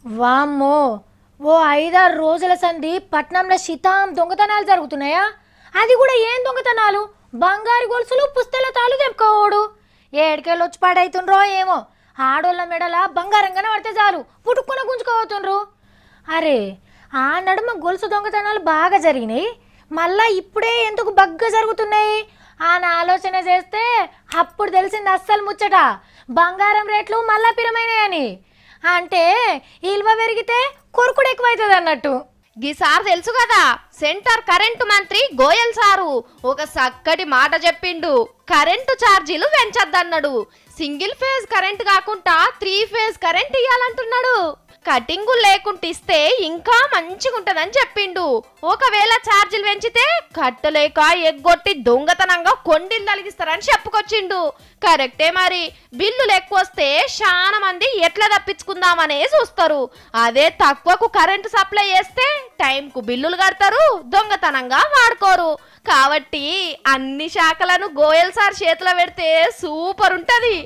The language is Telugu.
వామ్మో, ఓ 5-6 రోజుల సంధి పట్నంలో శితాం దొంగతనాలు జరుగుతున్నాయా? అది కూడా ఏం దొంగతనాలు? బంగారు గొలుసులు పుస్తల తాళ్ళు తెంపుకోవడు. ఏడికెళ్ళి వచ్చి పాడైతుండ్రో ఏమో. ఆడోళ్ళ మెడల బంగారం కనబడితే చాలు పుట్టుకున్న గుంజుకోబోతుండ్రు. అరే, ఆ నడుమ గొలుసు దొంగతనాలు బాగా జరిగినాయి, మళ్ళా ఇప్పుడే ఎందుకు బగ్గ జరుగుతున్నాయి అని ఆలోచన చేస్తే అప్పుడు తెలిసింది అస్సలు ముచ్చట. బంగారం రేట్లు మళ్ళా పిరమైనాయని. అంటే ఇల్వ పెరిగితే కొరుకుడు ఎక్కువైతుంది అన్నట్టు. గీసారి తెలుసు కదా, సెంటర్ కరెంటు మంత్రి గోయల్ సారు ఒక చక్కటి మాట చెప్పిండు. కరెంటు ఛార్జీలు పెంచద్దన్నాడు. సింగిల్ ఫేజ్ కరెంట్ కాకుండా 3 ఫేజ్ కరెంట్ ఇవ్వాలంటున్నాడు. కటింగు లేకుంటే ఇస్తే ఇంకా మంచిగా ఉంటదని చెప్పిండు. ఒకవేళ ఛార్జీలు పెంచితే కట్టలేక ఎగ్గొట్టి దొంగతనంగా కొండిలు తలిగిస్తారని చెప్పుకొచ్చిండు. కరెక్టే మరి. బిల్లులు ఎక్కువ వస్తే చాలా మంది ఎట్లా తప్పించుకుందామనే చూస్తారు. అదే తక్కువకు కరెంటు సప్లై చేస్తే టైంకు బిల్లులు కడతారు, దొంగతనంగా వాడుకోరు. కాబట్టి అన్ని శాఖలను గోయల్ సార్ చేతిలో పెడితే సూపర్ ఉంటది.